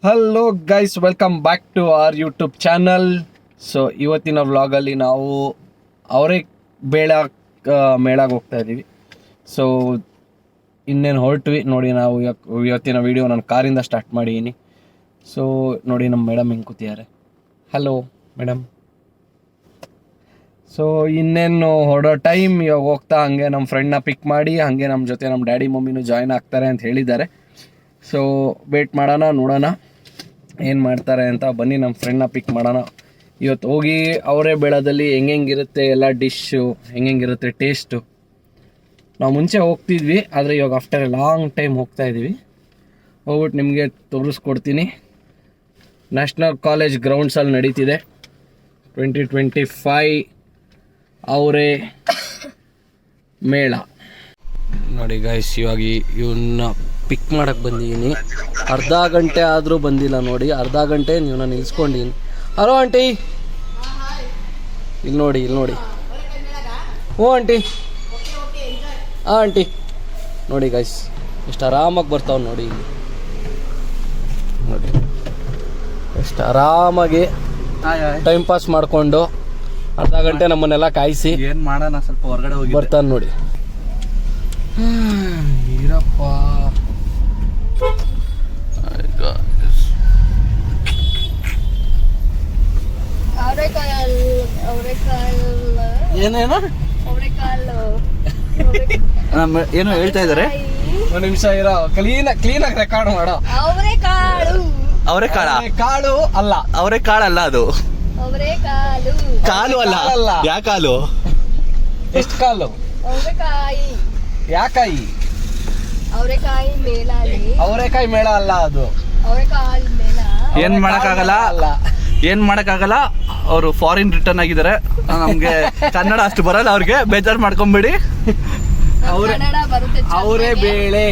Hello guys, welcome back to our YouTube channel. So ಇವತ್ತಿನ ವ್ಲಾಗಲ್ಲಿ ನಾವು ಅವರೇ ಮೇಳಾಗೆ ಹೋಗ್ತಾ ಇದ್ದೀವಿ. ಸೊ ಇನ್ನೇನು ಹೊರಟ್ವಿ ನೋಡಿ. ನಾವು ಇವತ್ತಿನ ವಿಡಿಯೋ ನಾನು ಕಾರಿಂದ ಸ್ಟಾರ್ಟ್ ಮಾಡಿದ್ದೀನಿ. ಸೊ ನೋಡಿ, ನಮ್ಮ ಮೇಡಮ್ ಹಿಂಗೆ ಕೂತಿದ್ದಾರೆ. Hello madam. ಸೊ ಇನ್ನೇನು ಹೊರಡೋ ಟೈಮ್. ಇವಾಗ ಹೋಗ್ತಾ ಹಾಗೆ ನಮ್ಮ ಫ್ರೆಂಡ್ನ ಪಿಕ್ ಮಾಡಿ ಹಾಗೆ ನಮ್ಮ ಜೊತೆ ನಮ್ಮ ಡ್ಯಾಡಿ ಮಮ್ಮಿನೂ ಜಾಯ್ನ್ ಆಗ್ತಾರೆ ಅಂತ ಹೇಳಿದ್ದಾರೆ. ಸೊ ವೇಟ್ ಮಾಡೋಣ, ನೋಡೋಣ ಏನು ಮಾಡ್ತಾರೆ ಅಂತ. ಬನ್ನಿ ನಮ್ಮ ಫ್ರೆಂಡ್ನ ಪಿಕ್ ಮಾಡೋಣ. ಇವತ್ತು ಹೋಗಿ ಅವರೇ ಬೇಳದಲ್ಲಿ ಹೆಂಗಿರುತ್ತೆ ಎಲ್ಲ ಡಿಶ್ಶು, ಹೆಂಗಿರುತ್ತೆ ಟೇಸ್ಟು. ನಾವು ಮುಂಚೆ ಹೋಗ್ತಿದ್ವಿ, ಆದರೆ ಇವಾಗ ಆಫ್ಟರ್ ಎ ಲಾಂಗ್ ಟೈಮ್ ಹೋಗ್ತಾ ಇದ್ದೀವಿ. ಹೋಗ್ಬಿಟ್ಟು ನಿಮಗೆ ತೋರಿಸ್ಕೊಡ್ತೀನಿ. ನ್ಯಾಷನಲ್ ಕಾಲೇಜ್ ಗ್ರೌಂಡ್ಸಲ್ಲಿ ನಡೀತಿದೆ 2025 ಅವರೇ ಮೇಳ. ನೋಡಿ ಗೈಸ್, ಇವಾಗ ಇವನ್ನ ಪಿಕ್ ಮಾಡಕ್ಕೆ ಬಂದಿದ್ದೀನಿ. ಅರ್ಧ ಗಂಟೆ ಆದರೂ ಬಂದಿಲ್ಲ ನೋಡಿ. ಅರ್ಧ ಗಂಟೆ ಇವನ್ನ ನಿಲ್ಸ್ಕೊಂಡಿದ್ದೀನಿ. ಹಲೋ ಆಂಟಿ, ಇಲ್ಲಿ ನೋಡಿ, ಇಲ್ಲಿ ನೋಡಿ. ಹ್ಞೂ ಆಂಟಿ. ಹಾಂ ಆಂಟಿ, ನೋಡಿ ಗೈಸ್ ಎಷ್ಟು ಆರಾಮಾಗಿ ಬರ್ತಾವೆ ನೋಡಿ. ಇಲ್ಲಿ ನೋಡಿ ಎಷ್ಟು ಆರಾಮಾಗಿ ಟೈಮ್ ಪಾಸ್ ಮಾಡಿಕೊಂಡು ಅರ್ಧ ಗಂಟೆ ನಮ್ಮನ್ನೆಲ್ಲ ಕಾಯಿಸಿ ಏನು ಮಾಡೋಣ, ಸ್ವಲ್ಪ ಹೊರಗಡೆ ಹೋಗಿ ಬರ್ತಾನೆ ನೋಡಿ. ಇರಪ್ಪ, ಏನೇನು ಏನೋ ಹೇಳ್ತಾ ಇದಾರೆ. ಒಂದು ನಿಮಿಷ ಇರೋ, ಕ್ಲೀನಾಗಿ ರೆಕಾರ್ಡ್ ಮಾಡೋ. ಅವರೇ ಕಾಳು ಅಲ್ಲ, ಅವರೇ ಕಾಳಲ್ಲ ಅದು. ಕಾಲು ಅಲ್ಲ. ಯಾ ಕಾಲು? ಎಷ್ಟು ಕಾಲು? ಯಾಕಾಯಿ? ಅವರೆಕಾಯಿ ಮೇಳ ಅಲ್ಲ ಅದು. ಏನ್ ಮಾಡಕ್ಕಾಗಲ್ಲ. ಅವರು ಫಾರಿನ್ ರಿಟರ್ನ್ ಆಗಿದ್ದಾರೆ. ನಮ್ಗೆ ಕನ್ನಡ ಅಷ್ಟು ಬರಲ್ಲ, ಅವ್ರಿಗೆ ಬೇಜಾರು ಮಾಡ್ಕೊಂಬೇಡಿ. ಅವರೇ ಬೇಳೆ.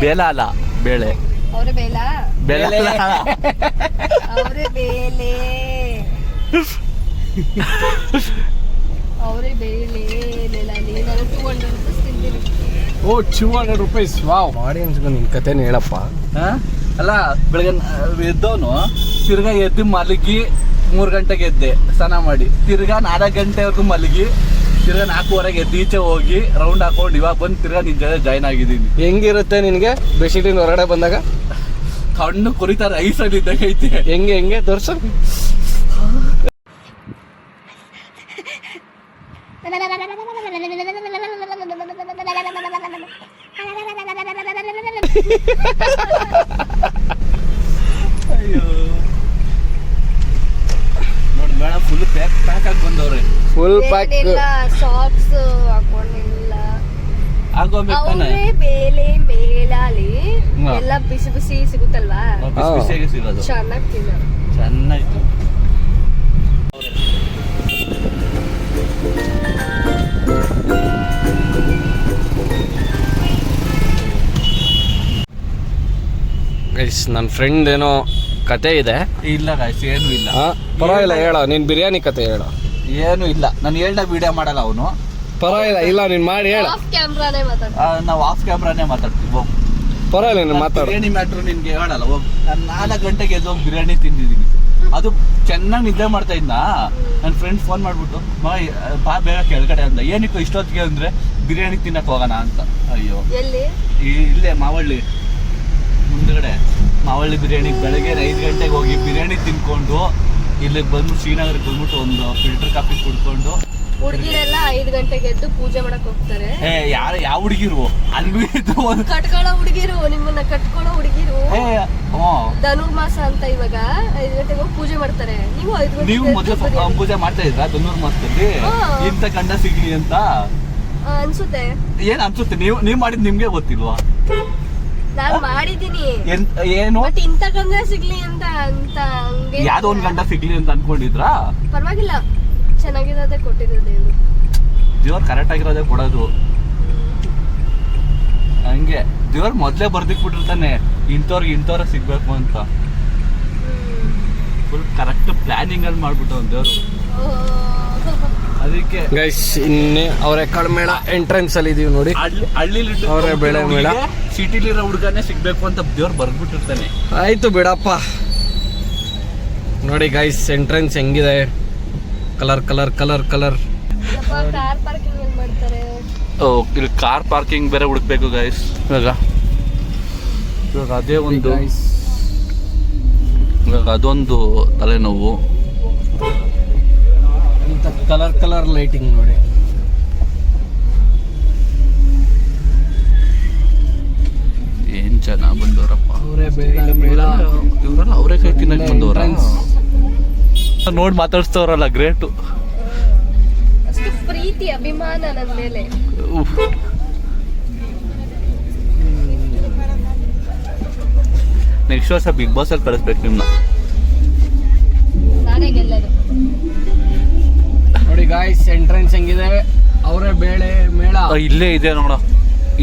ಬೇಲ ಅಲ್ಲ, ಬೇಳೆ. ಬೇಳೆ ಓ, 200 ರೂಪೀಸ್. ವಾವ್, ಆಡಿಯನ್ಸ್ಗೆ ನಿನ್ನ ಕಥೆನ ಹೇಳಪ್ಪ. ಅಲ್ಲ, ಬೆಳಗ್ಗೆ ಎದ್ದವನು ತಿರ್ಗಾ ಎದ್ದು ಮಲಗಿ 3 ಗಂಟೆಗೆ ಎದ್ದೆ ಸ್ನಾನ ಮಾಡಿ. ತಿರ್ಗಾ 4 ಗಂಟೆವರೆಗೂ ಮಲಗಿ ತಿರ್ಗಾ 4:15 ಎದ್ದು ಈಚೆ ಹೋಗಿ ರೌಂಡ್ ಹಾಕೊಂಡು ಇವಾಗ ಬಂದು ತಿರ್ಗಾ ನಿನ್ ಜೊತೆ ಜಾಯ್ನ್ ಆಗಿದ್ದೀನಿ. ಹೆಂಗಿರುತ್ತೆ ನಿನ್ಗೆ ಬೆಡ್ಶೀಟಿನ ಹೊರಗಡೆ ಬಂದಾಗ? ಕಣ್ಣು ಕುರಿತಾರೆ, ಐಸಲ್ಲಿ ಇದ್ದಾಗ ಐತೆ. ಹೆಂಗೆ ತೋರ್ಸು. ಅಯ್ಯೋ ನೋಡಿ ಮೇಡಮ್, ಫುಲ್ ಪ್ಯಾಕ್ ಆಗಿ ಬಂದವ್ರೆ. Full pack. ಸಾಕ್ಸ್ ಹಾಕೊಂಡಿಲ್ಲ. ಆಗೋಗ್ಬೇಕಾನೆ. ಬೇಳೆ ಮೇಳಾಲಿ ಎಲ್ಲ ಬಿಸಿ ಬಿಸಿ ಸಿಗುತ್ತಲ್ವಾ, ಬಿಸಿಯಾಗಿ ಸಿಗೋದು. ಚೆನ್ನಾಗಿ ತಿನ್ನೋ. ಚೆನ್ನಾಗಿತ್ತು. ಗೈಸ್, ನನ್ನ ಫ್ರೆಂಡ್ ಏನೋ ಕತೆ ಇದೆ. ಇಲ್ಲ ಗಾಯ್ಸ್, ಏನು ಇಲ್ಲ. ಪರವಾಗಿಲ್ಲ, ಹೇಳೋ ನೀನ್ ಬಿರಿಯಾನಿ ಕತೆ ಹೇಳೋ. ಏನು ಇಲ್ಲ, ನಾನು ಹೇಳ್ದ ವಿಡಿಯೋ ಮಾಡಲ್ಲ ಅವನು. ಪರವಾಗಿಲ್ಲ, ಇಲ್ಲ ನೀನ್ ಮಾಡಿ ಹೇಳ. ಆಫ್ ಕ್ಯಾಮ್ರಾನೇ ಮಾತಾಡ್ತೀವಿ. ನಾವು ಆಫ್ ಕ್ಯಾಮ್ರಾನೇ ಮಾತಾಡ್ತೀವಿ. ಹೋಗ್ ಪರವಾಗಿಲ್ಲ, ನೀನು ಮಾತಾಡು. ಬಿರಿಯಾನಿ ಮ್ಯಾಟ್ರು ನಿನ್ಗೆ ಹೇಳಲ್ಲ. ಹೋಗಿ ನಾನು 4 ಗಂಟೆಗೆ ಎದ್ದು ಹೋಗಿ ಬಿರಿಯಾನಿ ತಿಂದಿದ್ದೀನಿ. ಅದು ಚೆನ್ನಾಗಿ ನಿದ್ದೆ ಮಾಡ್ತಾ ಇದ್ದ. ನನ್ನ ಫ್ರೆಂಡ್ ಫೋನ್ ಮಾಡ್ಬಿಟ್ಟು ಬಾ ಬೇಗ ಕೆಳಗಡೆ ಅಂದ. ಏನಕ್ಕೂ ಇಷ್ಟೊತ್ತಿಗೆ ಅಂದ್ರೆ ಬಿರಿಯಾನಿ ತಿನ್ನಕ್ ಹೋಗೋಣ ಅಂತ. ಅಯ್ಯೋ, ಎಲ್ಲಿ? ಇಲ್ಲೇ ಮಾವಳ್ಳಿ ಮುಂದ್ಗಡೆ ಮಾವಳ್ಳಿ ಬಿರಿಯಾನಿ. ಬೆಳಗ್ಗೆ 5 ಗಂಟೆಗೆ ಹೋಗಿ ಬಿರಿಯಾನಿ ತಿನ್ಕೊಂಡು ಇಲ್ಲಿಗೆ ಬಂದು ಶ್ರೀನಗರಕ್ಕೆ ಬಂದ್ಬಿಟ್ಟು ಒಂದು ಫಿಲ್ಟರ್ ಕಾಫಿ ಕುಡ್ಕೊಂಡು. ಹುಡುಗಿರೆಲ್ಲ 5 ಗಂಟೆಗೆ ಎದ್ದು ಪೂಜೆ ಮಾಡಕ್ ಹೋಗ್ತಾರೆ. ಯಾವ ಹುಡುಗಿರು ಅಲ್ಲಿ ಕಟ್ಕೊಳ್ಳೋ ಹುಡುಗಿರು, ನಿಮ್ಮನ್ನ ಕಟ್ಕೊಳ್ಳೋ ಹುಡುಗಿರು. ಧನುರ್ಮಾಸ ಅಂತ ಇವಾಗ 5 ಗಂಟೆಗೆ ಹೋಗಿ ಪೂಜೆ ಮಾಡ್ತಾರೆ. ನೀವು 5 ಗಂಟೆಗೆ ನೀವು ಮೊದಲು ಪೂಜೆ ಮಾಡ್ತಾ ಇದ್ರ ಧನುರ್ಮಾಸದಲ್ಲಿ? ಇಂಥ ಗಂಡ ಸಿಗ್ಲಿ ಅಂತ ಅನ್ಸುತ್ತೆ. ಏನ್ ಅನ್ಸುತ್ತೆ? ನೀವ್ ಮಾಡಿದ್ ನಿಮ್ಗೆ ಗೊತ್ತಿಲ್ವಾ? ನಾನ್ ಮಾಡಿದೀನಿ. ಏನು ಬಟ್ ಇಂಥ ಗಂಡ ಸಿಗ್ಲಿ ಅಂತ ಹಂಗೆ ಯಾವ್ದೋ ಒಂದ್ ಗಂಡ ಸಿಗ್ಲಿ ಅಂತ ಅನ್ಕೊಂಡಿದ್ರಾ? ಪರವಾಗಿಲ್ಲ, ಚೆನ್ನಾಗಿರೋದೇ ಕೊಟ್ಟಿರೋದು ದೇವ್ರು. ದೇವ್ರು ಕರೆಕ್ಟ್ ಆಗಿರೋದೇ ಕೊಡೋದು. ಹಂಗೆ ದೇವ್ರು ಮೊದ್ಲೇ ಬರ್ದಿಕ್ಬಿಟ್ಟಿರ್ತಾನೆ ಇಂಥವ್ರಿಗೆ ಸಿಗ್ಬೇಕು ಅಂತ. ಫುಲ್ ಕರೆಕ್ಟ್ ಪ್ಲಾನಿಂಗ್ ಅಲ್ಲಿ ಮಾಡ್ಬಿಟ್ಟು ದೇವ್ರು. ಅದಕ್ಕೆ ಗೈಸ್ ಇನ್ನೇ ಅವರೆಕಾಳು ಮೇಳ ಎಂಟ್ರೆನ್ಸ್ ಅಲ್ಲಿ ಇದೀವಿ ನೋಡಿ. ಹಳ್ಳಿಲಿ ಅವರೇ ಬೆಳೆ ಮೇಳ. ಸಿಟಿಲಿರೋ ಹುಡುಗನೇ ಸಿಗ್ಬೇಕು ಅಂತ ದೇವ್ರು ಬರ್ದ್ಬಿಟ್ಟಿರ್ತಾನೆ. ಆಯ್ತು ಬಿಡಪ್ಪ. ನೋಡಿ ಗೈಸ್ ಎಂಟ್ರೆನ್ಸ್ ಹೆಂಗಿದೆ, colour colour colour colour. Car parking ಎಲ್ಲಿ ಮಾಡ್ತಾರೆ? ಇಲ್ಲಿ ಕಾರ್ ಪಾರ್ಕಿಂಗ್ ಬೇರೆ ಹುಡುಕ್ಬೇಕು ಗೈಸ್. ಇವಾಗ ಅದೇ ಒಂದು ಇವಾಗ ಅದೊಂದು ತಲೆನೋವು. ಕಲರ್ ಕಲರ್ ಲೈಟಿಂಗ್ ನೋಡಿ. ಏನ್ ಚೆನ್ನಾಗ್ ಬಂದವರಪ್ಪ. ಅವರೇ ಮೇಳ. ಇವರೆಲ್ಲ ಅವರೇ ಕೈ ತಿನ್ನಕ್ ಬಂದವರ. ನೋಡಿ ಮಾತಾಡ್ಸ್ತವ್ರಲ್ಲ, ಗ್ರೇಟು. ಅಷ್ಟು ಪ್ರೀತಿ ಅಭಿಮಾನ ನನ್ನ ಮೇಲೆ. ನೆಕ್ಸ್ಟ್ ವರ್ಷ ಬಿಗ್ ಬಾಸ್ ಅಲ್ಲಿ ಕಳಿಸ್ಬೇಕು ನಿಮ್ನ. ನಾನೇ ಗೆಲ್ಲೋದು. ನೋಡಿ ಗಾಯ್ಸ್ ಎಂಟ್ರೆನ್ಸ್ ಹೆಂಗಿದೆ. ಅವರೇ ಬೇಳೆ ಮೇಳ ಇಲ್ಲೇ ಇದೆ ನೋಡ,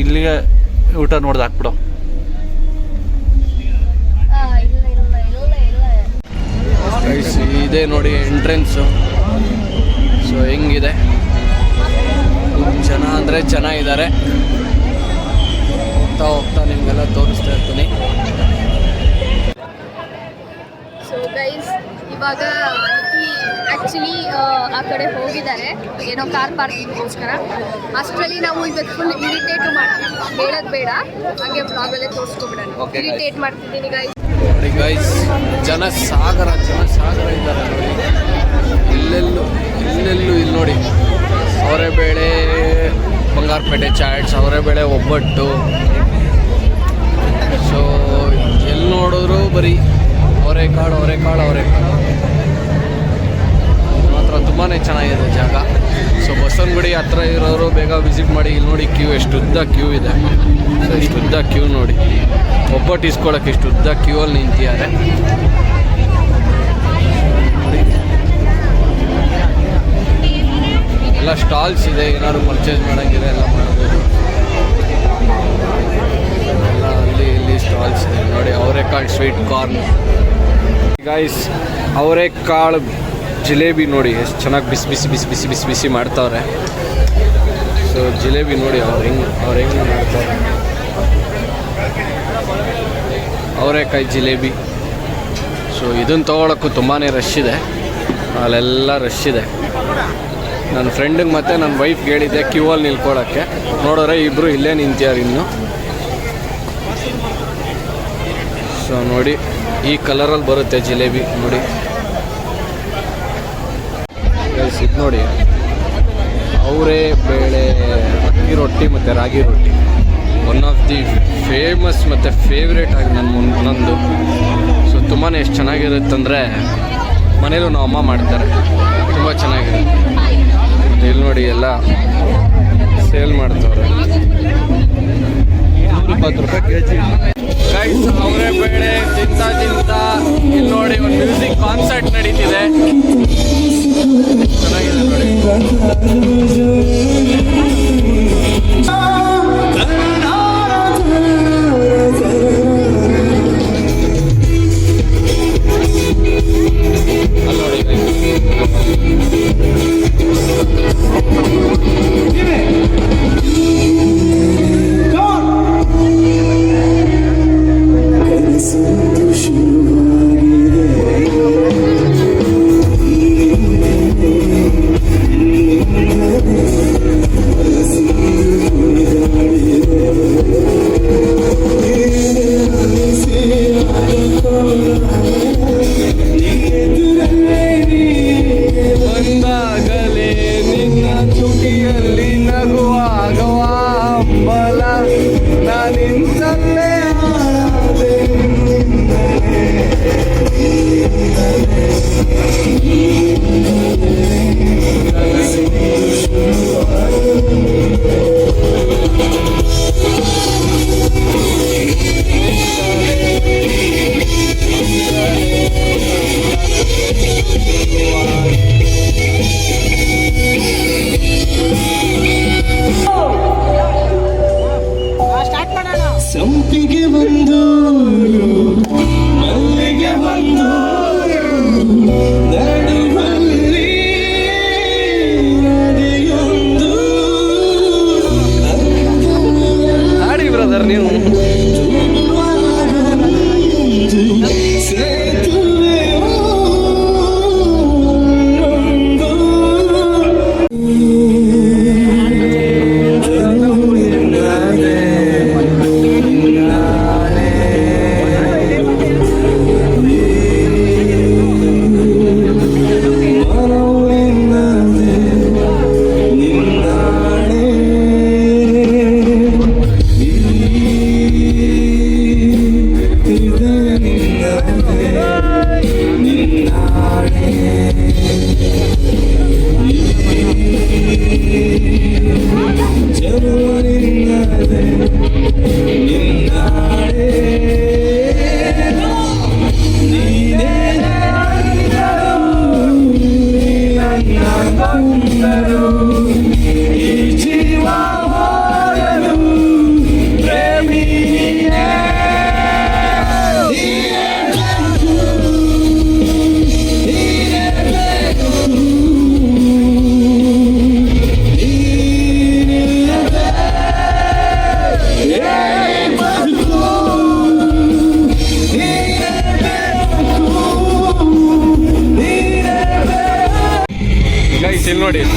ಇಲ್ಲಿಗೆ ಊಟ ನೋಡ್ದು ಹಾಕ್ಬಿಡು. ಇಲ್ಲ ಗೈಸ್ ಇದೆ ನೋಡಿ ಎಂಟ್ರೆನ್ಸು. ಸೊ ಹೆಂಗಿದೆ, ಜನ ಅಂದರೆ ಚೆನ್ನಾಗಿದ್ದಾರೆ. ಹೋಗ್ತಾ ಹೋಗ್ತಾ ನಿಮಗೆಲ್ಲ ತೋರಿಸ್ತಾ ಇರ್ತೀನಿ. ಸೊ ಗೈಸ್ ಇವಾಗ ಆ್ಯಕ್ಚುಲಿ ಆ ಕಡೆ ಹೋಗಿದ್ದಾರೆ ಏನೋ ಕಾರ್ ಪಾರ್ಕಿಂಗ್ಗೋಸ್ಕರ. ಅಷ್ಟರಲ್ಲಿ ನಾವು ಇವತ್ತು ಫುಲ್ ಇರಿಟೇಟು ಮಾಡೋಣ, ಬೇಡದು ಬೇಡ, ಹಾಗೆ ಬ್ಲಾಗಲ್ಲೇ ತೋರಿಸ್ಕೊಬಿಡೋಣ. ಇರಿಟೇಟ್ ಮಾಡ್ತಿದ್ದೀನಿ ಗೈಸ್. ನೋಡಿ ಗೈಸ್ ಜನಸಾಗರ ಇದ್ದಾರೆ ನೋಡಿ. ಇಲ್ಲೆಲ್ಲೂ ಇಲ್ಲಿ ನೋಡಿ ಅವರೇ ಬೇಳೆ ಬಂಗಾರಪೇಟೆ ಚಾಟ್ಸ್, ಅವರೇ ಬೇಳೆ ಒಬ್ಬಟ್ಟು. ಸೊ ಎಲ್ಲಿ ನೋಡಿದ್ರು ಬರೀ ಅವರೆಕಾಳು ಮಾತ್ರ. ತುಂಬಾ ಚೆನ್ನಾಗಿದೆ ಜಾಗ. ಸೊ ಬಸವನಗುಡಿ ಹತ್ರ ಇರೋರು ಬೇಗ ವಿಸಿಟ್ ಮಾಡಿ. ಇಲ್ಲಿ ನೋಡಿ ಕ್ಯೂ, ಎಷ್ಟು ಉದ್ದ ಕ್ಯೂ ಇದೆ. ಸೊ ಇಷ್ಟು ಉದ್ದ ಕ್ಯೂ ನೋಡಿ, ಒಬ್ಬಟ್ಟು ಇಸ್ಕೊಳ್ಳೋಕೆ ಇಷ್ಟು ಉದ್ದ ಕ್ಯೂ ಅಲ್ಲಿ ನಿಂತಿದ್ದಾರೆ. ಎಲ್ಲ ಸ್ಟಾಲ್ಸ್ ಇದೆ, ಏನಾದ್ರು ಪರ್ಚೇಸ್ ಮಾಡೋಂಗಿದೆ ಎಲ್ಲ ಮಾಡ್ಬೋದು. ಎಲ್ಲ ಅಲ್ಲಿ ಇಲ್ಲಿ ಸ್ಟಾಲ್ಸ್ ಇದೆ ನೋಡಿ. ಅವರೆಕಾಳು ಸ್ವೀಟ್ ಕಾರ್ನ್ ಗೈಸ್, ಅವರೆಕಾಳು ಜಿಲೇಬಿ ನೋಡಿ ಎಷ್ಟು ಚೆನ್ನಾಗಿ ಬಿಸಿ ಮಾಡ್ತಾವ್ರೆ. ಸೊ ಜಿಲೇಬಿ ನೋಡಿ ಅವ್ರು ಹೆಂಗೆ ಮಾಡ್ತಾರೆ. ಅವರೆಕಾಯಿ ಜಿಲೇಬಿ. ಸೊ ಇದನ್ನು ತೊಗೊಳಕ್ಕೂ ತುಂಬಾ ರಶ್ ಇದೆ, ಅಲ್ಲೆಲ್ಲ ರಶ್ ಇದೆ. ನನ್ನ ಫ್ರೆಂಡಿಗೆ ಮತ್ತು ನನ್ನ ವೈಫ್ಗೆ ಹೇಳಿದ್ದೆ ಕ್ಯೂ ಅಲ್ಲಿ ನಿಲ್ಕೊಳ್ಳೋಕ್ಕೆ. ನೋಡೋರೆ ಇಬ್ಬರು ಇಲ್ಲೇ ನಿಂತಿದ್ದಾರೆ ಇನ್ನು. ಸೊ ನೋಡಿ ಈ ಕಲರಲ್ಲಿ ಬರುತ್ತೆ ಜಿಲೇಬಿ ನೋಡಿ. ಇದು ನೋಡಿ ಅವರೇ ಬೇಳೆ ಅಕ್ಕಿ ರೊಟ್ಟಿ ಮತ್ತು ರಾಗಿ ರೊಟ್ಟಿ, ಒನ್ ಆಫ್ ದಿ ಫೇಮಸ್ ಮತ್ತು ಫೇವ್ರೇಟ್ ಆಗಿ ನಂದು. ಸೊ ತುಂಬಾ ಎಷ್ಟು ಚೆನ್ನಾಗಿರುತ್ತೆ ಅಂದರೆ ಮನೇಲೂ ನಾವು ಅಮ್ಮ ಮಾಡ್ತಾರೆ, ತುಂಬ ಚೆನ್ನಾಗಿರುತ್ತೆ. ಇಲ್ಲಿ ನೋಡಿ ಎಲ್ಲ ಸೇಲ್ ಮಾಡ್ತವ್ರೆ. 220 ರೂಪಾಯಿ ಕೆಜಿ. ಗೈಸ್ ಅವರೇ ಬೇಳೆ ತಿಂತ ಇಲ್ಲಿ ನೋಡಿ ಒಂದು ಮ್ಯೂಸಿಕ್ ಕಾನ್ಸರ್ಟ್ ನಡೀತಿದೆ, ಚೆನ್ನಾಗಿದೆ ನೋಡಿ.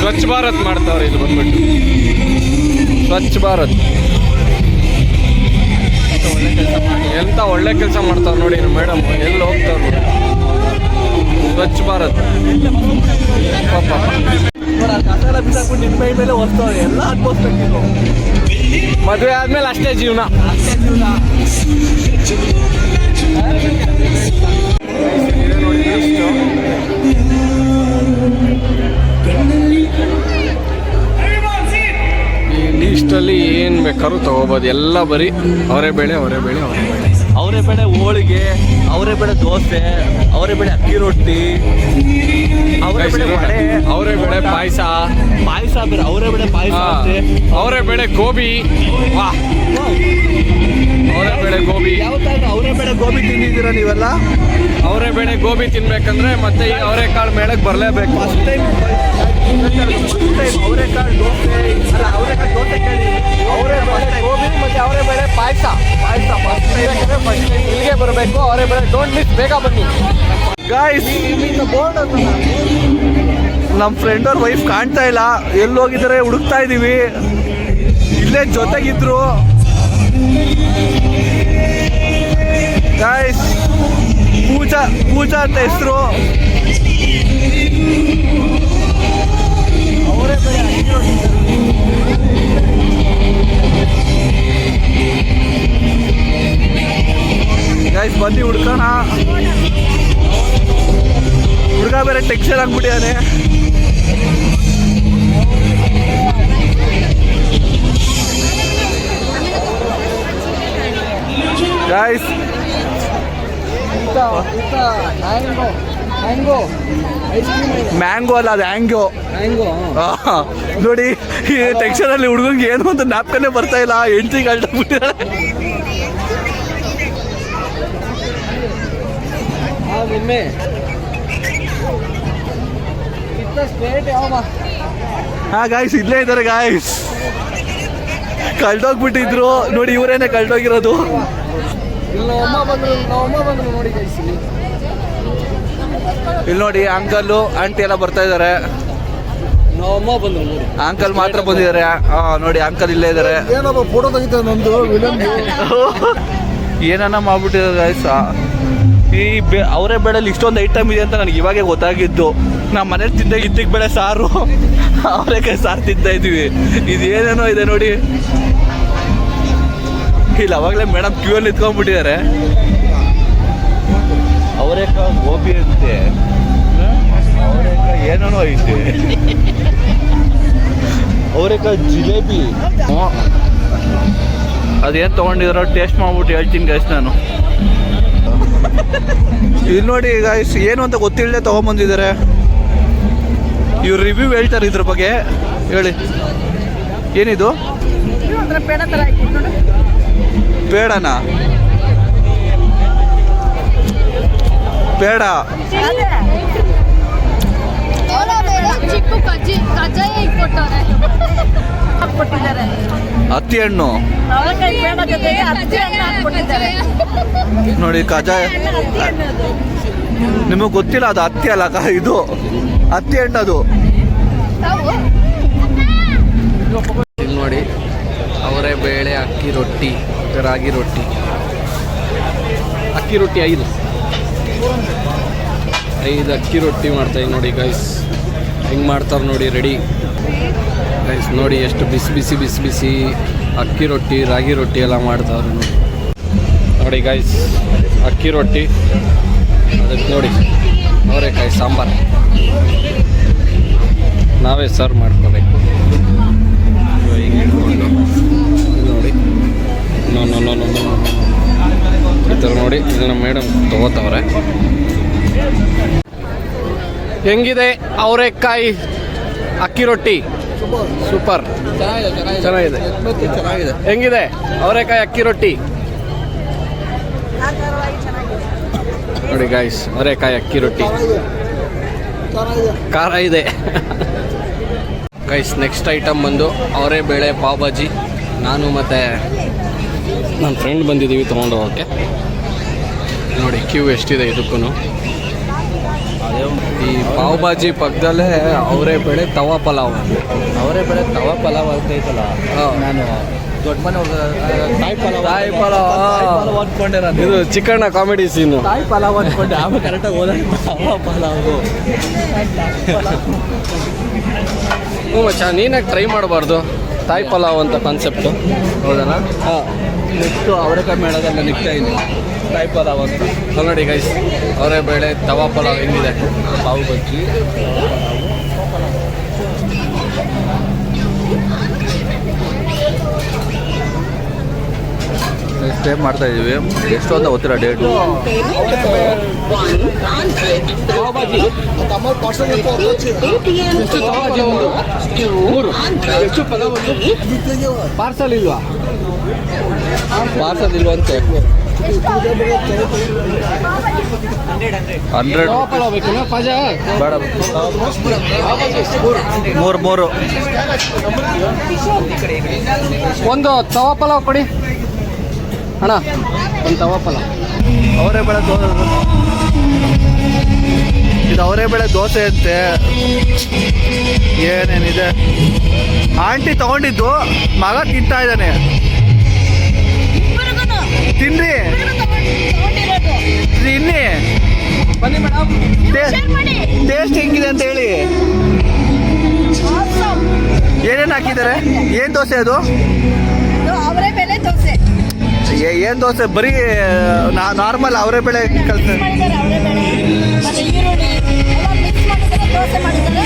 ಸ್ವಚ್ಛ ಭಾರತ್ ಮಾಡ್ತಾವ್ರೆ ಇಲ್ಲಿ ಬಂದ್ಬಿಟ್ಟು. ಸ್ವಚ್ಛ ಭಾರತ್ ಎಂತ ಒಳ್ಳೆ ಕೆಲಸ ಮಾಡ್ತಾವ್ರೆ ನೋಡಿ ಮೇಡಮ್. ಎಲ್ಲಿ ಹೋಗ್ತಾವ್ರು ನೋಡಿ. ಸ್ವಚ್ಛ ಭಾರತ್ ಪಾಪ. ಕಸ ಬಿಸಾಕ್ಬಿಟ್ಟು ನಿನ್ನ ಮೈ ಮೇಲೆ ಹೊಸ್ತವ್ರೆ ಎಲ್ಲ ಅನ್ಭವಿಸ್ಬೇಕು. ಮದುವೆ ಆದ್ಮೇಲೆ ಅಷ್ಟೇ ಜೀವನ. ಈ ಲೀಸ್ಟಲ್ಲಿ ಏನು ಬೇಕಾದ್ರೂ ತಗೋಬೋದು. ಎಲ್ಲ ಬರೀ ಅವರೇ ಬೇಳೆ ಹೋಳಿಗೆ, ಅವರೇ ಬೇಳೆ ದೋಸೆ, ಅವರೇ ಬೇಳೆ ಅಕ್ಕಿ ರೊಟ್ಟಿ, ಅವರೇ ಬೇಳೆ ಪಾಯಸ ಬೇರೆ, ಅವರೇ ಬೇಳೆ ಪಾಯಸ, ಅವರೇ ಬೇಳೆ ಗೋಬಿ. ವಾ, ಅವರೇ ಬೇಳೆ ಗೋಬಿ. ಯಾವ ತರ ಅವರೇ ಬೇಳೆ ಗೋಬಿ ತಿಂದಿದ್ದೀರಾ ನೀವೆಲ್ಲ? ಅವರೇ ಬೇಳೆ ಗೋಬಿ ತಿನ್ಬೇಕಂದ್ರೆ ಮತ್ತೆ ಈ ಅವರೆಕಾಳು ಮೇಳಕ್ಕೆ ಬರಲೇಬೇಕು. ಫಸ್ಟ್ ಟೈಮ್ ಅವರೆಕಾಳು ದೋಸೆ, ಅಲ್ಲ ಅವರೆಕಾಳು ದೋಸೆ ಕೇಳಿ, ಅವರೇ ಬೇಳೆ ಗೋಬಿ ಮತ್ತೆ ಅವರೇ ಬೇಳೆ ಪಾಯಸ ಫಸ್ಟ್ ಟೈಮ್ ಇಲ್ಲಿಗೆ ಬರಬೇಕು. ಅವರೇ ಬೇಳೆ ಡೋಂಟ್ ಮಿಸ್, ಬೇಗ ಬನ್ನಿ ಗಾಯ್ಸ್. ಬೋರ್ಡ್ ಅಂತ ನಮ್ಮ ಫ್ರೆಂಡ್ ಅವ್ರ ವೈಫ್ ಕಾಣ್ತಾ ಇಲ್ಲ, ಎಲ್ಲಿ ಹೋಗಿದ್ದಾರೆ ಹುಡುಕ್ತಾ ಇದೀವಿ. ಇಲ್ಲೇ ಜೊತೆಗಿದ್ರು ಗಾಯ್ಸ್. ಪೂಜಾ ಅಂತ ಹೆಸರು. ಅವರೇ ಗೈಸ್ ಬನ್ನಿ ಹುಡ್ಕೋಣ. ಹುಡುಗ ಬೇರೆ ಟೆಕ್ಸ್ಚರ್ ಆಗ್ಬಿಟ್ಟಿದ್ದಾನೆ. ಗೈಸ್ ಮ್ಯಾಂಗೋ ಅಲ್ಲ, ಅದು ಹ್ಯಾಂಗೋ. ನೋಡಿ ಈ ಟೆಕ್ಸ್ಚರ್ ಅಲ್ಲಿ ಹುಡುಗಂಗೆ ಏನು ಅಂತ ಜ್ಞಾಪಕನೇ ಬರ್ತಾ ಇಲ್ಲ. ಹೆಂಡತಿ ಗಂಟಾಗ್ಬಿಟ್ಟಿದ್ದಾಳೆ. ಹಾ ಗಾಯ್ಸ್, ಇಲ್ಲೇ ಇದ್ದಾರೆ ಗಾಯ್ಸ್. ಕಳ್ದೋಗ್ಬಿಟ್ಟಿದ್ರು ನೋಡಿ, ಇವರೇನೆ ಕಳ್ದೋಗಿರೋದು. ಇಲ್ಲಿ ನೋಡಿ ಅಂಕಲ್ ಆಂಟಿ ಎಲ್ಲ ಬರ್ತಾ ಇದಾರೆ. ಅಂಕಲ್ ಮಾತ್ರ ಬಂದಿದ್ದಾರೆ. ನೋಡಿ ಅಂಕಲ್ ಇಲ್ಲೇ ಇದ್ದಾರೆ. ಫೋಟೋ ತೆಗಿತಾರೆ ನಮ್ದು ಏನನ್ನ ಮಾಡ್ಬಿಟ್ಟಿದ್ದಾರೆ ಗಾಯ್ಸ್. ಈ ಅವರೇ ಬೇಳೆಲಿ ಇಷ್ಟೊಂದು ಐಟಮ್ ಇದೆ ಅಂತ ನನಗೆ ಇವಾಗೆ ಗೊತ್ತಾಗಿದ್ದು. ನಮ್ಮ ಮನೇಲಿ ತಿಂದ ಇದ್ದಕ್ಕೆ ಬೇಳೆ ಸಾರು, ಅವರೇಕಾಯಿ ಸಾರು ತಿಂತಾ ಇದ್ದೀವಿ. ಇದೇನೇನೋ ಇದೆ ನೋಡಿ. ಇಲ್ಲ ಅವಾಗಲೇ ಮೇಡಮ್ ಕ್ಯೂ ಅಲ್ಲಿ ನಿಂತ್ಕೊಂಡ್ಬಿಟ್ಟಿದ್ದಾರೆ. ಅವರೇಕಾಯಿ ಗೋಬಿ ಅಂತೆ, ಅವರೇಕಾಯಿ ಏನೇನೋ ಐತೆ, ಅವರೇಕಾಯಿ ಜಿಲೇಬಿ. ಅದೇನು ತೊಗೊಂಡಿದಾರೋ ಟೇಸ್ಟ್ ಮಾಡ್ಬಿಟ್ಟು ಹೇಳ್ತೀನಿ ಗೈಸ್ ನಾನು. ಇಲ್ಲಿ ನೋಡಿ ಗೈಸ್, ಏನು ಅಂತ ಗೊತ್ತಿಲ್ಲದೆ ತೊಗೊಂಬಂದಿದ್ದಾರೆ. ಇವ್ರು ರಿವ್ಯೂ ಹೇಳ್ತಾರೆ ಇದ್ರ ಬಗ್ಗೆ. ಹೇಳಿ ಏನಿದು? ಪೇಡನಾ? ಪೇಡ ಚಿಕ್ಕು ಕಜ್ಜಾಯ ಕೊಟ್ಟಿದ್ದಾರೆ. ಹತ್ತಿ ಹಣ್ಣು ನೋಡಿ, ಕಜಾಯ. ನಿಮಗೆ ಗೊತ್ತಿಲ್ಲ, ಅದು ಹತ್ತಿ ಅಲ್ಲ, ಇದು ಹತ್ತಿ ಹಣ್ಣು. ಅದು ಇಲ್ಲಿ ನೋಡಿ, ಅವರೇ ಬೇಳೆ ಅಕ್ಕಿ ರೊಟ್ಟಿ, ರಾಗಿ ರೊಟ್ಟಿ, ಅಕ್ಕಿ ರೊಟ್ಟಿ 5 ಅಕ್ಕಿ ರೊಟ್ಟಿ ಮಾಡ್ತಾಯಿ ನೋಡಿ ಗೈಸ್. ಹೆಂಗೆ ಮಾಡ್ತಾರೆ ನೋಡಿ, ರೆಡಿ ಗೈಸ್. ನೋಡಿ ಎಷ್ಟು ಬಿಸಿ ಬಿಸಿ ಬಿಸಿ ಬಿಸಿ ಅಕ್ಕಿ ರೊಟ್ಟಿ, ರಾಗಿ ರೊಟ್ಟಿ ಎಲ್ಲ ಮಾಡ್ತಾವ್ರೆ ನೋಡಿ ಗೈಸ್. ಅಕ್ಕಿ ರೊಟ್ಟಿ, ಅದಕ್ಕೆ ನೋಡಿ ಅವರೆಕಾಯಿ ಸಾಂಬಾರು ನಾವೇ ಸರ್ವ್ ಮಾಡ್ಕೋಬೇಕು. ಹಿಂಗೆ ಇಟ್ಕೊಂಡು ನೋಡಿ, ಈ ಥರ ನೋಡಿ. ಇದನ್ನು ಮೇಡಮ್ ತಗೋತವ್ರೆ. ಹೆಂಗಿದೆ ಅವರೆಕಾಯಿ ಅಕ್ಕಿ ರೊಟ್ಟಿ? ಸೂಪರ್, ಚೆನ್ನಾಗಿದೆ. ಹೆಂಗಿದೆ ಅವರೆಕಾಯಿ ಅಕ್ಕಿ ರೊಟ್ಟಿ? ನೋಡಿ ಗಾಯ್ಸ್, ಅವರೆಕಾಯಿ ಅಕ್ಕಿ ರೊಟ್ಟಿ ಖಾರ ಇದೆ ಗೈಸ್. ನೆಕ್ಸ್ಟ್ ಐಟಮ್ ಬಂದು ಅವರೇ ಬೇಳೆ ಪಾವ್ ಭಾಜಿ. ನಾನು ಮತ್ತು ನನ್ನ ಫ್ರೆಂಡ್ ಬಂದಿದ್ದೀವಿ ತೊಗೊಂಡು ಹೋಗೋಕ್ಕೆ. ನೋಡಿ ಕ್ಯೂ ಎಷ್ಟಿದೆ ಇದಕ್ಕೂ. ಈ ಪಾವ್ ಭಾಜಿ ಪಕ್ಕದಲ್ಲೇ ಅವರೇ ಬೆಳೆ ತವಾ ಪಲಾವ್. ಅವರೇ ಬೆಳೆ ತವಾ ಪಲಾವ್ ಅಂತ ಐತಲ್ಲ, ನಾನು ದೊಡ್ಡ ಮನೆ ತಾಯಿ ಪಲಾವ್ ಅಂದ್ಕೊಂಡೆ ನಾನು. ಇದು ಚಿಕಣ್ಣ ಕಾಮಿಡಿ ಸೀನು. ತಾಯಿ ಪಲಾವ್ ಅಂದ್ಕೊಂಡೆ, ಆಮೇಲೆ ಕರೆಕ್ಟಾಗಿ ಹೋದಾಗ ತವಾ ಪಲಾವು. ಹ್ಞೂ ಮಚ್ಚ, ನೀನಾಗಿ ಟ್ರೈ ಮಾಡಬಾರ್ದು ತಾಯಿ ಪಲಾವ್ ಅಂತ ಕಾನ್ಸೆಪ್ಟು. ಹೌದಲ್ಲ? ಹಾಂ, ನೆಕ್ಸ್ಟು ಅವರೆಕಾಯಿ ಮೇಳದಲ್ಲ ನಿಗ್ತಾ ಇದ್ದೀನಿ ತಾಯಿ ಪಲಾವ್ ಅಂತ. ನೋಡಿ ಗೈಸ್, ಅವರೇ ಬೇಳೆ ತವಾ ಪಲಾವ್ ಹೆಂಗಿದೆ. ಪಾವು ಬಜ್ಜಿ ಸ್ಟೇ ಮಾಡ್ತಾ ಇದೀವಿ. ಎಷ್ಟು ಅಂತ ಗೊತ್ತಿಲ್ಲ ಡೇಟು. ಪಾರ್ಸಲ್ ಇಲ್ವಾ? ಪಾರ್ಸಲ್ ಇಲ್ವಂತೆ. 100 ತವಾ ಪಲಾವ್ ಬೇಕೇನಾ ಪಾಜ? ಬೇಡ, ಮೂರು ಒಂದು ತವಾ ಪಲಾವ್ ಕೊಡಿ ಅಣ್ಣ, ಒಂದು ತವಾ ಪಲಾವ್. ಅವರೇ ಬೆಳೆ ದೋಸೆ, ಇದು ಅವರೇ ಬೆಳೆ ದೋಸೆ ಅಂತೆ. ಏನೇನಿದೆ, ಆಂಟಿ ತಗೊಂಡಿದ್ದು ಮಗ ತಿಂತಾ ಇದ್ದಾನೆ. ತಿನ್ರಿ, ತಿನ್ನಿ, ಬನ್ನಿ ಮೇಡಮ್. ಟೇಸ್ಟ್ ಹೆಂಗಿದೆ ಅಂತ ಹೇಳಿ. ಏನೇನು ಹಾಕಿದ್ದಾರೆ? ಏನು ದೋಸೆ ಅದು? ಅವರೇ ಬೆಲೆ ದೋಸೆ ಏನು ದೋಸೆ? ಬರೀ ನಾರ್ಮಲ್ ಅವರೇ ಬೆಳೆ ಕಲ್ಸ. ಮಾಡಿದ್ದಾರೆ, ಅವರೇ ಬೆಳೆ ಮತ್ತೆ ಈರುಳ್ಳಿ ಎಲ್ಲ ಮಿಕ್ಸ್ ಮಾಡಿದ್ದಾರೆ, ದೋಸೆ ಮಾಡಿದ್ದಾರೆ.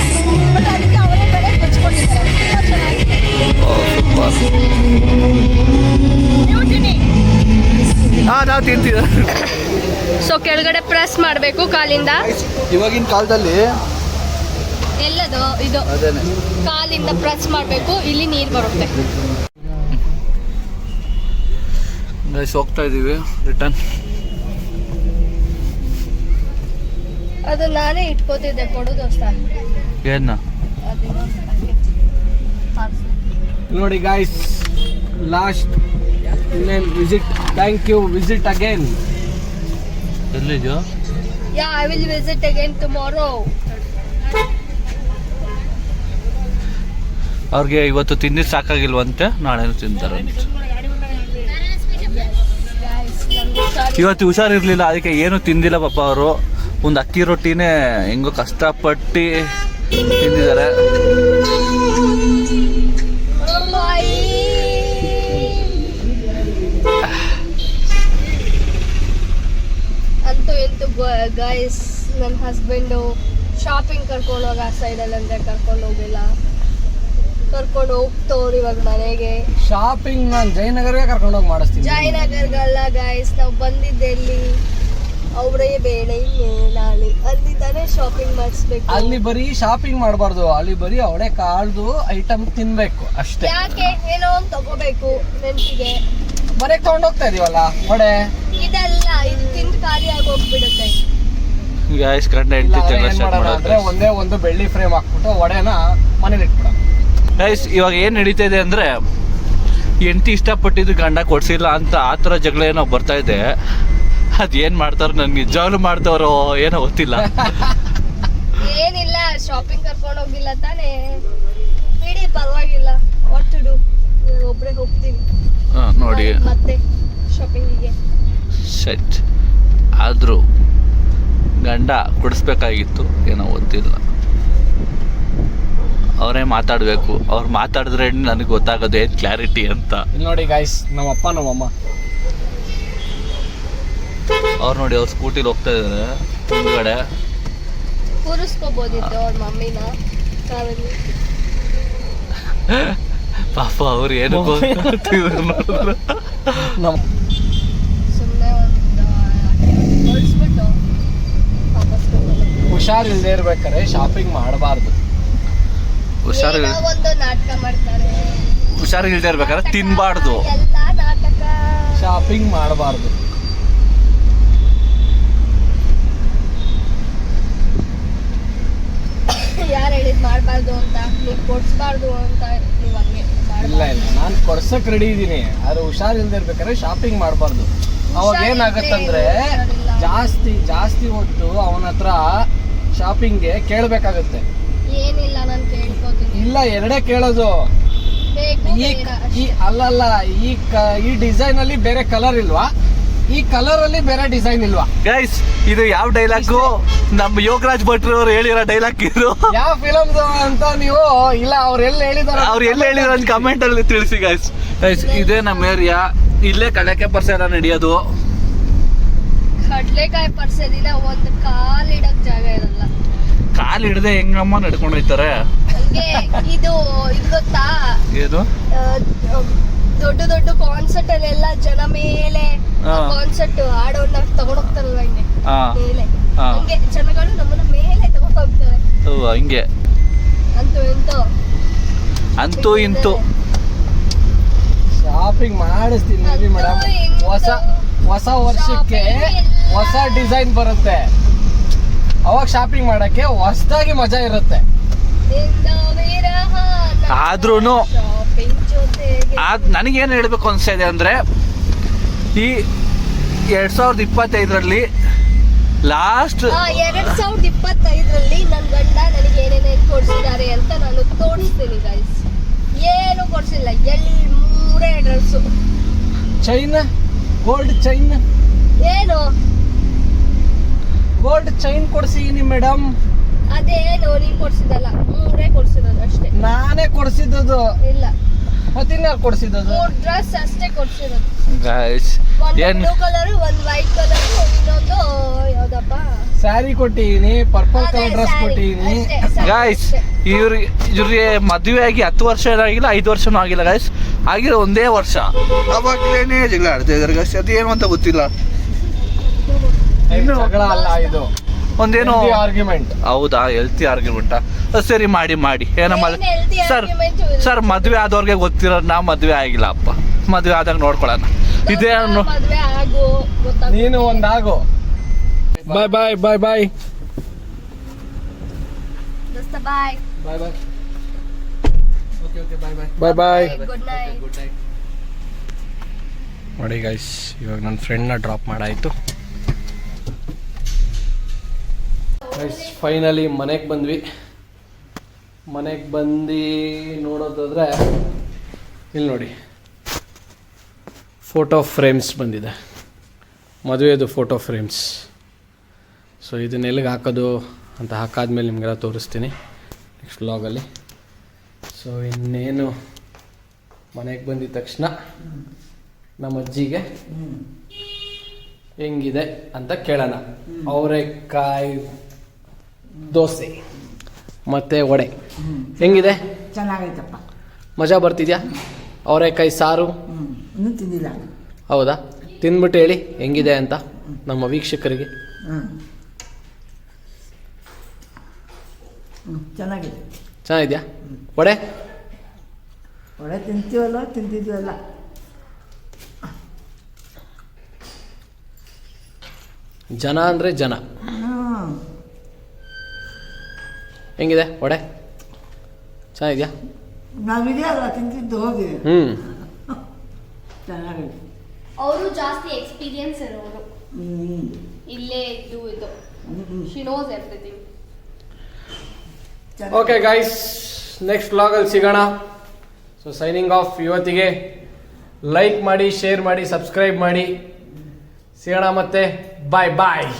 ಬಟ್ ಅದಕ್ಕೆ ಅವರೇ ಬೆಳೆ ಹಚ್ಕೊಂಡಿದ್ದಾರೆ. ತುಂಬ ಚೆನ್ನಾಗಿದೆ. ನೀವು ತಿನ್ನಿ. ಹಾಂ, ನಾವು ತಿಂತೀವಿ. ಸೊ ಕೆಳಗಡೆ ಪ್ರೆಸ್ ಮಾಡಬೇಕು ಕಾಲಿಂದ. ಇವಾಗಿನ ಕಾಲದಲ್ಲಿ ಎಲ್ಲದು ಇದು ಅದೇನೆ. ಕಾಲಿಂದ ಪ್ರೆಸ್ ಮಾಡಬೇಕು, ಇಲ್ಲಿ ನೀರು ಬರುತ್ತೆ. ಗೈಸ್, ಹೋಗ್ತಾ ಇದ್ದೀವಿ ರಿಟರ್ನ್. ಅದು ನಾನೇ ಇಟ್ಕೋತಿದ್ದೆ, ಕೊಡು ದೋಸ್ತ. ಏನ ನೋಡಿ ಗಾಯ್ಸ್, ಲಾಸ್ಟ್ ಇನ್ನೇನು visit. Thank you, visit again. ಎಲ್ಲಿದೆಯೋ? Yeah, I will visit again tomorrow. ಅವ್ರಿಗೆ ಇವತ್ತು ತಿಂದಿದ್ದು ಸಾಕಾಗಿಲ್ವಂತೆ, ನಾಳೆನೂ ತಿಂತಾರಂತೆ. ಇವತ್ತು ಹುಷಾರಿರ್ಲಿಲ್ಲ, ಅದಕ್ಕೆ ಏನು ತಿಂದಿಲ್ಲ ಪಾಪ ಅವರು. ಒಂದು ಅಕ್ಕಿ ರೊಟ್ಟಿನೇ ಹೆಂಗೋ ಕಷ್ಟಪಟ್ಟು ತಿಂದಿದ್ದಾರೆ. ಅಂತೂ ಎಂತೂ ಗೈಸ್, ನನ್ನ ಹಸ್ಬೆಂಡು ಶಾಪಿಂಗ್ ಕರ್ಕೊಂಡು ಹೋಗ ಆ ಸೈಡಲ್ಲಿ ಅಂದರೆ ಕರ್ಕೊಂಡು ಹೋಗಿಲ್ಲ. ಕರ್ಕೊಂಡು ಹೋಗ್ತವ್ರು ಇವಾಗ ಮನೆಗೆ. ಶಾಪಿಂಗ್ ನಾನು ಜಯನಗರ್ಗೆ ಕರ್ಕೊಂಡೋಗಿ ಮಾಡಿಸ್ತೀನಿ. ಜಯನಗರ್ಗಲ್ಲ ಗೈಸ್, ನಾವು ಬಂದಿದ್ದೆ ಎಲ್ಲಿ ಅವರೇ ಬೇಡ ಮೇಲಾಳಿ, ಅಲ್ಲಿ ತಾನೇ ಶಾಪಿಂಗ್ ಮಾಡಿಸ್ಬೇಕು. ಅಲ್ಲಿ ಬರೀ ಶಾಪಿಂಗ್ ಮಾಡಬಾರ್ದು, ಅಲ್ಲಿ ಬರೀ ಅವಳೆ ಕಾಳ್ದು ಐಟಮ್ ತಿನ್ಬೇಕು ಅಷ್ಟೇ. ಯಾಕೆ ಏನೋ ಒಂದು ತಗೋಬೇಕು ನೆನಪಿಗೆ. ಮನೆಗೆ ತಗೊಂಡೋಗ್ತಾ ಇದೀವಲ್ಲ ವಡೆ. ಇದೆಲ್ಲ ಇದು ತಿಂದು ಖಾಲಿ ಆಗಿ ಹೋಗ್ಬಿಡುತ್ತೆ. ಗಾಯ್ಸ್, ಗಂಡ ಹೆಂಡತಿ ಜಗಳ ಸ್ಟಾರ್ಟ್ ಅಂದ್ರೆ ಮಾಡೋದು. ಒಂದೇ ಒಂದು ಬೆಳ್ಳಿ ಫ್ರೇಮ್ ಹಾಕ್ಬಿಟ್ಟು ವಡೆನ ಮನೇಲಿ ಇಟ್ಬಿಡ. ಗೈಸ್, ಇವಾಗ ಏನು ನಡೀತಾ ಇದೆ ಅಂದರೆ, ಹೆಂಡತಿ ಇಷ್ಟಪಟ್ಟಿದ್ದು ಗಂಡ ಕೊಡ್ಸಿಲ್ಲ ಅಂತ ಆ ಥರ ಜಗಳ ಏನೋ ಬರ್ತಾ ಇದೆ. ಅದೇನು ಮಾಡ್ತಾರೋ, ನನ್ಗೆ ನಿಜವಾಗ್ಲೂ ಮಾಡ್ತಾರೋ ಏನೋ ಗೊತ್ತಿಲ್ಲ. ಏನಿಲ್ಲ, ಶಾಪಿಂಗ್ ಕರ್ಕೊಂಡು ಹೋಗಿಲ್ಲ ತಾನೇ, ಬಿಡಿ ಪರವಾಗಿಲ್ಲ. ವಾಟ್ ಟು ಡು, ಒಬ್ಬರೇ ಹೋಗ್ತೀನಿ. ನೋಡಿ ಮತ್ತೆ ಶಾಪಿಂಗಿಗೆ ಸೆಟ್ ಆದರೂ ಗಂಡ ಕೊಡಿಸ್ಬೇಕಾಗಿತ್ತು, ಏನೋ ಗೊತ್ತಿಲ್ಲ. ಅವರೇ ಮಾತಾಡಬೇಕು, ಅವ್ರು ಮಾತಾಡಿದ್ರೆ ನನಗೆ ಗೊತ್ತಾಗೋದು ಏನು ಕ್ಲಾರಿಟಿ ಅಂತ. ಇಲ್ಲಿ ನೋಡಿ ಗಾಯ್ಸ್, ನಮ್ಮಪ್ಪ ನಮ್ಮಮ್ಮ ಅವ್ರು ನೋಡಿ, ಅವ್ರು ಸ್ಕೂಟಿಲಿ ಹೋಗ್ತಾ ಇದ್ದಾರೆ ಮುಂದ್ಗಡೆ. ಕೂರಿಸ್ಕೋಬೋದಿತ್ತು ಅವ್ರ ಮಮ್ಮಿನ ಕಾರಲ್ಲಿ. ಪಾಪ ಅವ್ರು ಏನು ಸುಮ್ಮನೆ ಒಂದು ಹೊಳಿಸ್ಬಿಟ್ಟು ವಾಪಸ್ ಹುಷಾರಿಲ್ದೇ ಇರ್ಬೇಕಾದ್ರೆ ಶಾಪಿಂಗ್ ಮಾಡಬಾರ್ದು. ಹುಷಾರಿಲ್ಲ, ಒಂದು ನಾಟಕ ಮಾಡ್ತಾರೆ. ಹುಷಾರಿಲ್ದೇ ಇರ್ಬೇಕಾದ್ರೆ ತಿನ್ಬಾರ್ದು. ಎಲ್ಲ ನಾಟಕ. ಶಾಪಿಂಗ್ ಮಾಡಬಾರ್ದು. ಯಾರು ಹೇಳಿದ್ ಮಾಡಬಾರ್ದು ಅಂತ? ನೀವು ಕೊಡ್ಸ್ಬಾರ್ದು ಅಂತ ನೀವು ಹಂಗೆ ಇಲ್ಲ ಇಲ್ಲ, ನಾನು ಕೊಡ್ಸಕ್ ರೆಡಿ ಇದ್ದೀನಿ, ಆದ್ರೆ ಹುಷಾರಿಲ್ದೇ ಇರ್ಬೇಕಾದ್ರೆ ಶಾಪಿಂಗ್ ಮಾಡಬಾರ್ದು. ಅವಾಗ ಏನಾಗತ್ತಂದ್ರೆ ಜಾಸ್ತಿ ಹೊತ್ತು ಅವನ ಹತ್ರ ಶಾಪಿಂಗ್ಗೆ ಕೇಳಬೇಕಾಗುತ್ತೆ. ಏನಿಲ್ಲ, ನಾನು ಕೇಳ್ಕೊತೀನಿ. ಇಲ್ಲ, ಎರಡೇ ಕೇಳೋದು. ಬೇಕು ಈ ಬೇಡ ಅಲ್ಲಲ್ಲ, ಈ ಡಿಸೈನ್ ಅಲ್ಲಿ ಬೇರೆ ಕಲರ್ ಇಲ್ವಾ, ಈ ಕಲರ್ ಅಲ್ಲಿ ಬೇರೆ ಡಿಸೈನ್ ಇಲ್ವಾ? ಗೈಸ್ ಇದು ಯಾವ ಡೈಲಾಗು? ನಮ್ಮ ಯೋಗರಾಜ್ ಭಟ್ರು ಅವ್ರು ಹೇಳಿರೋ ಡೈಲಾಗ್ ಇದು. ಯಾವ ಫಿಲಮ್ ಅಂತ ನೀವು ಇಲ್ಲ ಅವ್ರು ಎಲ್ಲಿ ಹೇಳಿದಾರೆ, ಅವ್ರು ಎಲ್ಲಿ ಹೇಳಿದ್ರು ಅಂತ ಕಮೆಂಟ್ ಅಲ್ಲಿ ತಿಳಿಸಿ ಗೈಸ್. ಗೈಸ್ ಇದೇ ನಮ್ಮ ಏರಿಯಾ, ಇಲ್ಲೇ ಕಡಲೆಕಾಯಿ ಪರ್ಸೆ ಎಲ್ಲ ನಡೆಯೋದು. ಕಡ್ಲೆಕಾಯಿ ಪರ್ಸದಿನ ಒಂದು ಕಾಲ್ ಇಡಕ್ ಜಾಗ ಇರಲ್ಲ. ಕಾಲು ಹಿಡ್ದೆ ಹೆಂಗಮ್ಮ ನಡ್ಕೊಂಡು ಹೋಯ್ತಾರೆ. ಹಂಗೆ ಇದು ಗೊತ್ತಾ, ಏನು ದೊಡ್ಡ ದೊಡ್ಡ ಕಾನ್ಸರ್ಟ್ ಅಲ್ಲೆಲ್ಲ ಜನ ಮೇಲೆ ಕಾನ್ಸರ್ಟ್ ಆಡೋನ್ನ ತಗೊಂಡೋಗ್ತಾರಲ್ವ ಹಿಂಗೆ ಮೇಲೆ, ಹಂಗೆ ಜನಗಳು ನಮ್ಮನ್ನ ಮೇಲೆ ತಗೊಂಡ್ ಹೋಗ್ತಾರೆ. ಹಿಂಗೆ ಅಂತೂ ಇಂತೂ ಶಾಪಿಂಗ್ ಮಾಡಿಸ್ತೀನಿ ಮೇಡಮ್. ಹೊಸ ವರ್ಷಕ್ಕೆ ಹೊಸ ಡಿಸೈನ್ ಬರುತ್ತೆ, ಅವಾಗ ಶಾಪಿಂಗ್ ಮಾಡಕ್ಕೆ ಹೊಸದಾಗಿ ಮಜಾ ಇರುತ್ತೆ. ಆದ್ರೂನು ನನಗೇನು ಹೇಳ್ಬೇಕು ಅನ್ಸ್ತಾ ಅಂದ್ರೆ, ಈ 2025ರಲ್ಲಿ ಲಾಸ್ಟ್ 2025ರಲ್ಲಿ ನನ್ನ ಗಂಡ ನನಗೆ ಏನೇನೇನು ಕೊಡ್ಸಿದ್ದಾರೆ ಅಂತ ನಾನು ತೋರಿಸ್ತೀನಿ ಗೈಸ್. ಏನು ಕೊಡ್ಸಿಲ್ಲ, ಮೂರೇ ಡ್ರೆಸ್ಸು. ಚೈನ್, ಗೋಲ್ಡ್ ಚೈನ್, ಏನು ಗೋಲ್ಡ್ ಚೈನ್ ಕೊಡ್ಸಿದೀನಿ ಮೇಡಮ್. ಅದೇನು ನೀನ್ ಕೊಡ್ಸಿದಲ್ಲ, ಮೂರೇ ಕೊಡ್ಸಿರೋದು ಅಷ್ಟೇ. ನಾನೇ ಕೊಡ್ಸಿದ್ದು. ಇಲ್ಲ, ಮತ್ತಿನ್ಯಾರು ಕೊಡ್ಸಿದ್ದು? 3 ಡ್ರೆಸ್ ಅಷ್ಟೇ ಕೊಡ್ಸಿರೋದು. ಗೈಸ್ ಒಂದು ಬ್ಲೂ ಕಲರ್, ಒಂದು ವೈಟ್ ಕಲರ್, ಇನ್ನೊಂದು ಯಾವ್ದಪ್ಪ ಸ್ಯಾರಿ ಕೊಟ್ಟಿದೀನಿ, ಪರ್ಪಲ್ ಕಲರ್ ಡ್ರೆಸ್ ಕೊಟ್ಟಿದೀನಿ. ಗೈಸ್ ಇವ್ರಿಗೆ ಮದುವೆ ಆಗಿ 10 ವರ್ಷ ಆಗಿಲ್ಲ, 5 ವರ್ಷನೂ ಆಗಿಲ್ಲ ಗೈಸ್. ಆಗಿರೋ ಒಂದೇ ವರ್ಷ, ಅವಾಗಲೇನೆ ಜಗಳ ಆಡ್ತಿದ್ದಾರೆ ಗೈಸ್. ಅದೇನು ಅಂತ ಗೊತ್ತಿಲ್ಲ. ಜಗಳ ಅಲ್ಲ ಇದು, ಒಂದೇನೋ ಆರ್ಗ್ಯುಮೆಂಟ್. ಹೌದಾ, ಹೆಲ್ತಿ ಆರ್ಗ್ಯುಮೆಂಟಾ? ಸರಿ ಮಾಡಿ ಏನಮ್ಮ ಸರ್ ಮದುವೆ ಆದವ್ರಿಗೆ ಗೊತ್ತಿರೋ, ನಾ ಮದುವೆ ಆಗಿಲ್ಲ ಅಪ್ಪ, ಮದುವೆ ಆದಾಗ ನೋಡ್ಕೊಳ್ಳೋಣ. ಇದೇ ಮದ್ವೆ ಆಗು, ನೀನು ಒಂದಾಗು. Bye bye bye bye bye bye bye. Okay okay bye bye bye bye. Good night. ನೋಡಿ ಗೈಸ್, ಇವಾಗ ನನ್ನ ಫ್ರೆಂಡ್ನ ಡ್ರಾಪ್ ಮಾಡಾಯಿತು ಗೈಸ್. ಫೈನಲಿ ಮನೆಗೆ ಬಂದ್ವಿ. ಮನೆಗೆ ಬಂದು ನೋಡೋದಾದ್ರೆ ಇಲ್ಲಿ ನೋಡಿ, ಫೋಟೋ ಫ್ರೇಮ್ಸ್ ಬಂದಿದೆ, ಮದುವೆದು ಫೋಟೋ ಫ್ರೇಮ್ಸ್. ಸೊ ಇದನ್ನ ಎಲ್ಲಿಗೆ ಹಾಕೋದು ಅಂತ ಹಾಕಾದ್ಮೇಲೆ ನಿಮಗೆಲ್ಲ ತೋರಿಸ್ತೀನಿ ನೆಕ್ಸ್ಟ್ ವ್ಲಾಗಲ್ಲಿ. ಸೊ ಇನ್ನೇನು ಮನೆಗೆ ಬಂದಿದ ತಕ್ಷಣ ನಮ್ಮ ಅಜ್ಜಿಗೆ ಹೆಂಗಿದೆ ಅಂತ ಕೇಳೋಣ. ಅವರೆಕಾಯಿ ದೋಸೆ ಮತ್ತು ವಡೆ ಹೆಂಗಿದೆ? ಚೆನ್ನಾಗೈತಪ್ಪ. ಮಜಾ ಬರ್ತಿದ್ಯಾ? ಅವರೆಕಾಯಿ ಸಾರು ಇನ್ನೂ ತಿಂದಿಲ್ಲ. ಹೌದಾ? ತಿಂದ್ಬಿಟ್ಟು ಹೇಳಿ ಹೆಂಗಿದೆ ಅಂತ ನಮ್ಮ ವೀಕ್ಷಕರಿಗೆ. ಚೆನ್ನಾಗಿದೆ. ಚೆನ್ನಾಗಿದ್ಯಾ? ವಡೆ ಒಳ್ಳೆ ತಿಂತೀವಲ್ಲ, ತಿಂತಿದ್ವಲ್ಲ. ಜನ ಅಂದರೆ ಜನ. ಹೆಂಗಿದೆ ವಡೆ? ಚೆನ್ನಾಗಿದ್ಯಾ? ನಾವಿದೆಯಲ್ಲ ತಿಂತಿದ್ದು, ಹೋಗಿ. ಚೆನ್ನಾಗಿದೆ. ಅವರು ಜಾಸ್ತಿ ಎಕ್ಸ್ಪೀರಿಯನ್ಸ್ ಇರೋರು, ಇಲ್ಲೇ ಇದ್ದು ಇದು. She knows everything. Okay guys, next ವ್ಲಾಗಲ್ಲಿ ಸಿಗೋಣ. So signing off. ಇವತ್ತಿಗೆ ಲೈಕ್ ಮಾಡಿ, ಶೇರ್ ಮಾಡಿ, ಸಬ್ಸ್ಕ್ರೈಬ್ ಮಾಡಿ. ಸಿಗೋಣ ಮತ್ತೆ. ಬಾಯ್ ಬಾಯ್.